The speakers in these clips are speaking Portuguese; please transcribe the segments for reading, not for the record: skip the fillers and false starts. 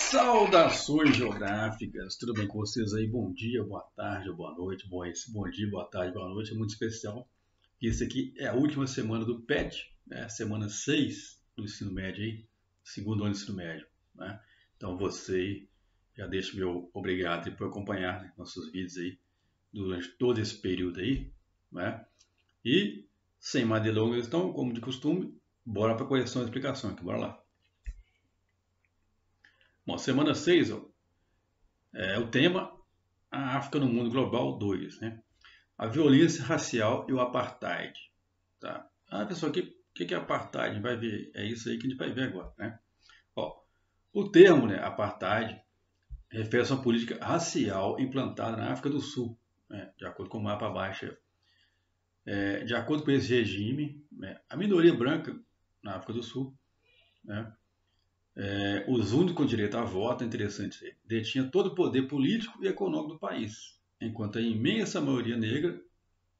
Saudações geográficas, tudo bem com vocês aí? Bom dia, boa tarde, boa noite. Esse bom dia, boa tarde, boa noite é muito especial. Esse aqui é a última semana do PET, né? Semana 6 do ensino médio aí, segundo ano do ensino médio, né? Então você já deixa meu obrigado por acompanhar, né, nossos vídeos aí durante todo esse período aí, né? E sem mais delongas, então, como de costume, bora para a correção e explicação aqui, bora lá. Bom, semana 6, ó, é o tema A África no Mundo Global 2, né? A violência racial e o apartheid. Tá? Ah, pessoal, o que é apartheid? A gente vai ver, é isso aí que a gente vai ver agora, né? Ó, o termo, né, apartheid refere-se a uma política racial implantada na África do Sul, né, de acordo com o mapa abaixo. De acordo com esse regime, né, a minoria branca na África do Sul, né, os únicos com direito a voto, é interessante, detinha todo o poder político e econômico do país, enquanto a imensa maioria negra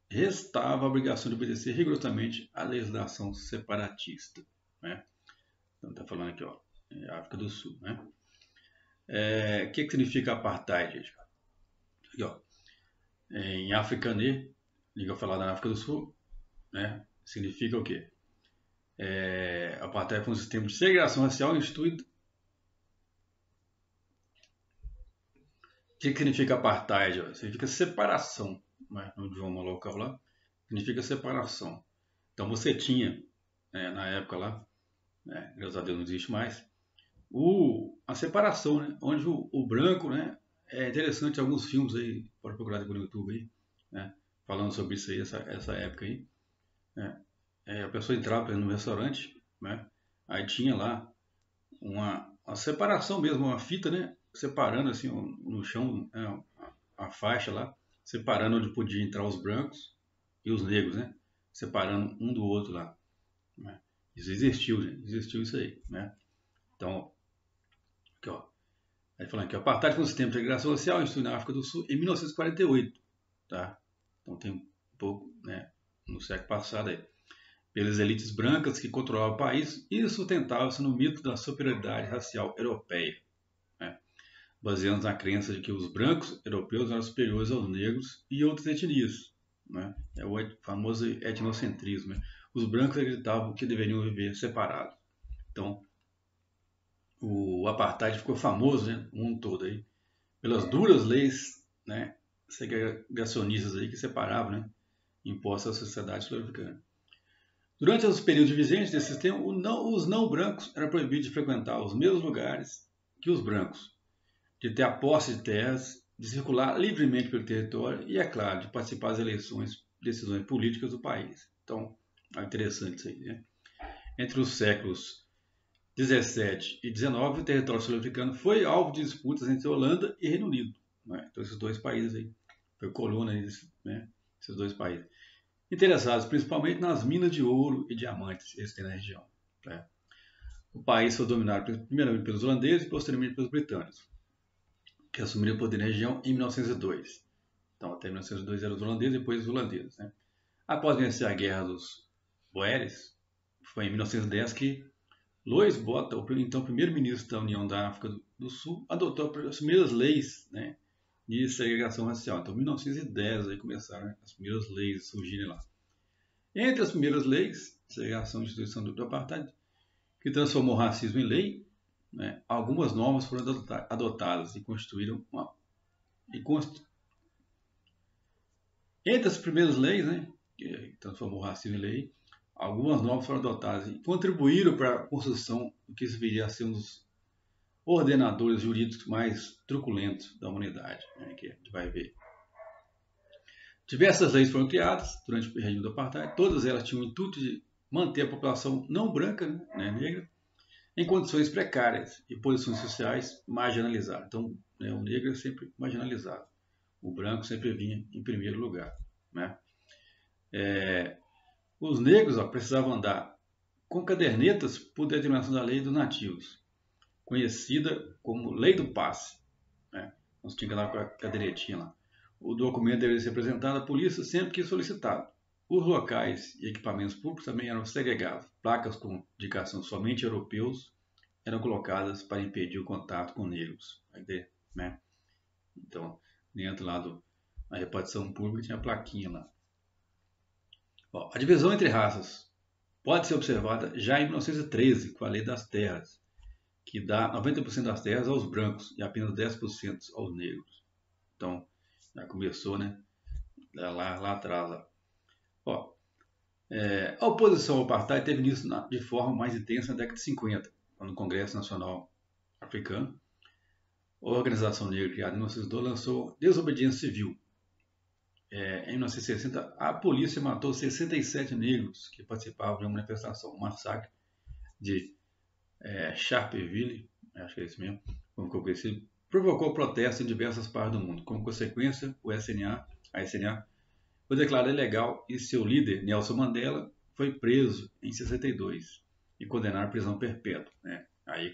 restava a obrigação de obedecer rigorosamente à legislação separatista, né? Então está falando aqui, ó, África do Sul, né? Que significa apartheid, gente? Aqui, ó, em africanê, língua falada na África do Sul, né? Significa o quê? Apartheid foi um sistema de segregação racial instituído. O que significa apartheid? Ó? Significa separação, né? No idioma local lá, significa separação. Então você tinha, né, na época lá, né, graças a Deus não existe mais, a separação, né, onde o branco, né, é interessante alguns filmes aí, pode procurar depois no YouTube aí, né, falando sobre isso aí, essa época aí, né, a pessoa entrava no restaurante, né, aí tinha lá uma separação mesmo, uma fita, né, separando assim no chão, né, a faixa lá, separando onde podia entrar os brancos e os negros, né, separando um do outro lá, né. Isso existiu, gente, existiu isso aí, né. Então, aqui, ó, aí falando que o apartheid foi um sistema de segregação social instituído na África do Sul em 1948, tá? Então tem um pouco, né, no século passado aí, pelas elites brancas que controlavam o país e sustentavam-se no mito da superioridade racial europeia, né, baseando na crença de que os brancos europeus eram superiores aos negros e outras etnias, né? É o famoso etnocentrismo, né? Os brancos acreditavam que deveriam viver separados. Então, o apartheid ficou famoso, né, no mundo todo aí, pelas duras leis, né, segregacionistas aí que separavam, né, impostas à sociedade sul-africana. Durante os períodos vigentes desse sistema, os não brancos eram proibidos de frequentar os mesmos lugares que os brancos, de ter a posse de terras, de circular livremente pelo território e, é claro, de participar das decisões políticas do país. Então, é interessante isso aí, né? Entre os séculos 17 e 19, o território sul-africano foi alvo de disputas entre Holanda e Reino Unido, né? Então, esses dois países aí, foi colônia, né? Esses dois países. Interessados principalmente nas minas de ouro e diamantes que eles têm na região, né? O país foi dominado primeiramente pelos holandeses e posteriormente pelos britânicos, que assumiram o poder na região em 1902. Então, até 1902 eram os holandeses e depois os holandeses, né? Após vencer a Guerra dos Boeres, foi em 1910 que Louis Botha, o então primeiro-ministro da União da África do Sul, adotou as primeiras leis, né, de segregação racial. Então, em 1910 aí começaram, né, as primeiras leis a surgirem lá. Entre as primeiras leis, segregação e instituição do apartheid, que transformou o racismo em lei, né, algumas normas foram adotadas e constituíram uma... Entre as primeiras leis, né, que transformou o racismo em lei, algumas normas foram adotadas e contribuíram para a construção do que viria a ser um dos ordenadores jurídicos mais truculentos da humanidade, né, que a gente vai ver. Diversas leis foram criadas durante o regime do apartheid, todas elas tinham o intuito de manter a população não branca, né, negra, em condições precárias e posições sociais marginalizadas. Então, né, o negro é sempre marginalizado, o branco sempre vinha em primeiro lugar, né? Os negros, ó, precisavam andar com cadernetas por determinação da lei dos nativos, conhecida como Lei do Passe, né? Nós tínhamos que andar com a cadernetinha lá. O documento deveria ser apresentado à polícia sempre que solicitado. Os locais e equipamentos públicos também eram segregados. Placas com indicação somente europeus eram colocadas para impedir o contato com negros, né? Então, dentro lá da repartição pública tinha a plaquinha lá. Ó, a divisão entre raças pode ser observada já em 1913 com a Lei das Terras, que dá 90% das terras aos brancos e apenas 10% aos negros. Então, já começou, né? Lá atrás. Lá. Ó, a oposição ao apartheid teve início de forma mais intensa na década de 50, quando o Congresso Nacional Africano, a organização negra criada em 1902, lançou desobediência civil. Em 1960, a polícia matou 67 negros que participavam de uma manifestação, um massacre de Sharpeville, acho que é isso mesmo, como ficou conhecido, provocou protesto em diversas partes do mundo. Como consequência, a SNA foi declarada ilegal e seu líder, Nelson Mandela, foi preso em 62 e condenado à prisão perpétua. Né? Aí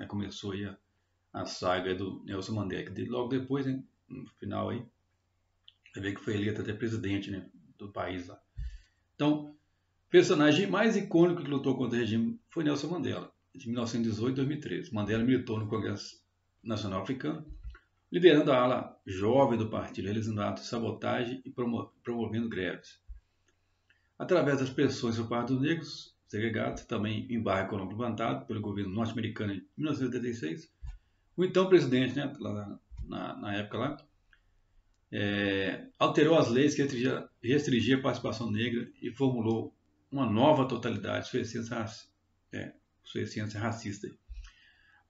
começou aí a saga do Nelson Mandela, que logo depois, né, no final aí, você vê que foi eleito até presidente, né, do país lá. Então, o personagem mais icônico que lutou contra o regime foi Nelson Mandela, de 1918 a 2013. Mandela militou no Congresso Nacional Africano, liderando a ala jovem do partido, realizando atos de sabotagem e promovendo greves. Através das pressões por parte dos negros segregados, também em embargo econômico levantado pelo governo norte-americano em 1986, o então presidente, né, na época lá, alterou as leis que restringia a participação negra e formulou uma nova totalidade, sua essência racista.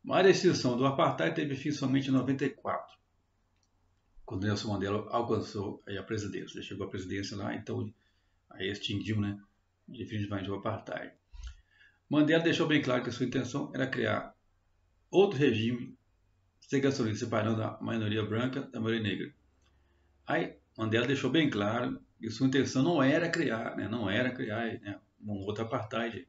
Mas a extinção do apartheid teve fim somente em 94, quando Nelson Mandela alcançou a presidência. Ele chegou à presidência lá, então aí extinguiu, né, definitivamente o apartheid. Mandela deixou bem claro que a sua intenção era criar outro regime segregacionista, separando a maioria branca da maioria negra. Aí Mandela deixou bem claro que sua intenção não era criar, né, um outro apartheid.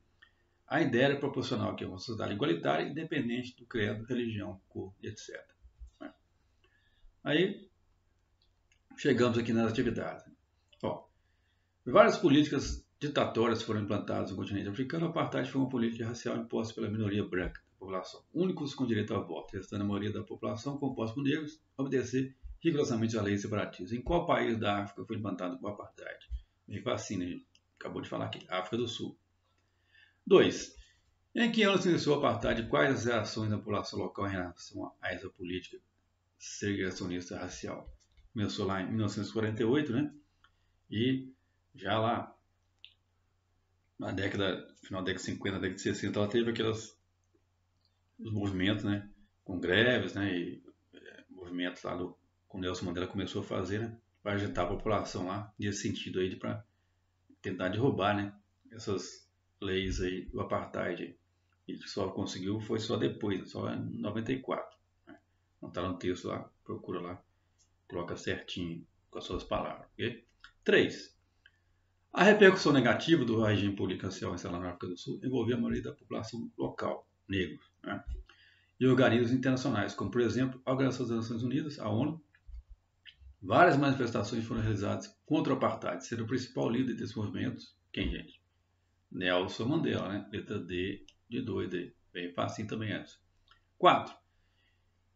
A ideia era proporcional que é uma sociedade igualitária, independente do credo, religião, cor, etc. Aí chegamos aqui nas atividades. Ó, várias políticas ditatórias foram implantadas no continente africano. O apartheid foi uma política racial imposta pela minoria branca da população, únicos com direito ao voto, restando a maioria da população composta por negros obedecer rigorosamente às leis separatistas. Em qual país da África foi implantado o apartheid? Meio assim, né? A gente acabou de falar aqui, África do Sul. 2. Em que ano se iniciou o apartheid e quais as reações da população local em relação a essa política segregacionista racial? Começou lá em 1948, né? E já lá na final da década de 50, década de 60, ela teve os movimentos, né? Com greves, né? E movimentos lá com o Nelson Mandela começou a fazer, né? Para agitar a população lá nesse sentido aí para tentar derrubar, né? Essas leis aí do apartheid. E só conseguiu foi só depois, só em 94. Né? Não está no texto lá, procura lá, coloca certinho com as suas palavras. Okay? 3. A repercussão negativa do regime político racial instalado na África do Sul envolvia a maioria da população local, negros, né? E organismos internacionais, como por exemplo a Organização das Nações Unidas, a ONU. Várias manifestações foram realizadas contra o apartheid, sendo o principal líder desses movimentos, quem, gente? Nelson Mandela, né? Letra D de doido aí. Bem fácil também essa. 4.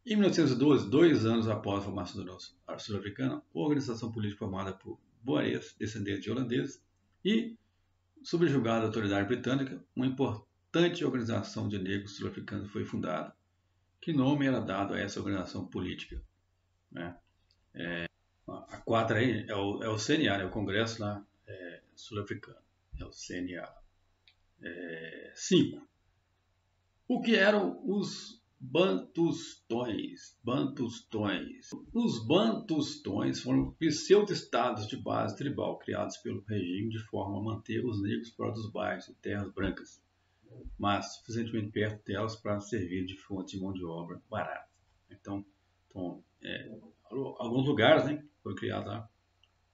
Em 1912, 2 anos após a formação da União Sul-Africana, a organização política formada por boeres, descendentes de holandeses, e, subjugada à autoridade britânica, uma importante organização de negros sul-africanos foi fundada. Que nome era dado a essa organização política? Né? A 4 aí é o CNA, né? O Congresso lá sul-africano. É o CNA. 5. O que eram os Bantustões? Os Bantustões foram pseudo-estados de base tribal criados pelo regime de forma a manter os negros fora dos bairros e terras brancas, mas suficientemente perto delas para servir de fonte de mão de obra barata. Então alguns lugares, né, foram criados lá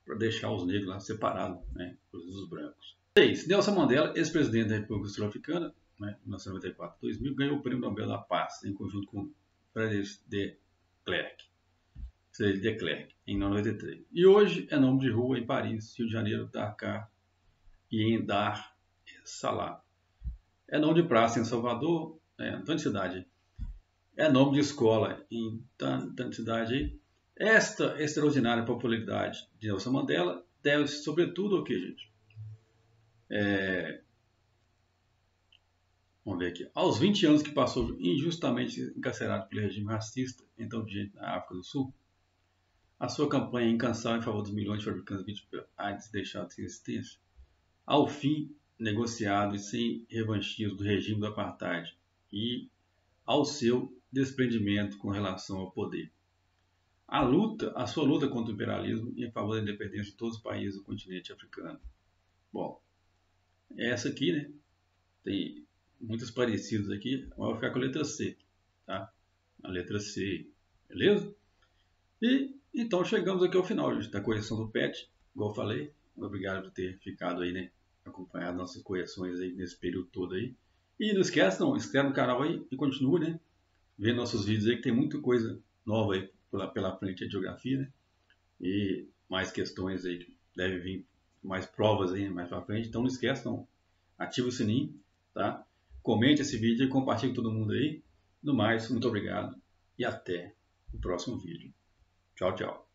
para deixar os negros lá separados, né, dos brancos. 6. Nelson Mandela, ex-presidente da República Sul-Africana, né, 1994 a 2000, ganhou o Prêmio Nobel da Paz em conjunto com Frederick de Klerk, em 1993. E hoje é nome de rua em Paris, Rio de Janeiro, Dakar e em Dar es Salaam. É nome de praça em Salvador, Antônio Cidade. É nome de escola em tanta cidade aí. Esta extraordinária popularidade de Nelson Mandela deve-se, sobretudo, ao que, gente? Vamos ver aqui. Aos 20 anos que passou injustamente encarcerado pelo regime racista, então vigente na África do Sul, a sua campanha incansável em favor dos milhões de fabricantes vítimas pela AIDS deixados sem existência, ao fim negociado e sem revanchismo do regime do apartheid e ao seu desprendimento com relação ao poder. A sua luta contra o imperialismo e em favor da independência de todos os países do continente africano. Bom, essa aqui, né? Tem muitas parecidas aqui, mas eu vou ficar com a letra C, tá? A letra C, beleza? E então chegamos aqui ao final, gente, da correção do PET, igual eu falei. Obrigado por ter ficado aí, né? Acompanhado nossas correções aí nesse período todo aí. E não esquece, não, inscreve no canal aí e continue, né? Vendo nossos vídeos aí, que tem muita coisa nova aí pela frente de geografia, né? E mais questões aí, deve vir mais provas aí mais pra frente. Então não esquece, não. Ativa o sininho, tá? Comente esse vídeo e compartilhe com todo mundo aí. No mais, muito obrigado e até o próximo vídeo. Tchau, tchau.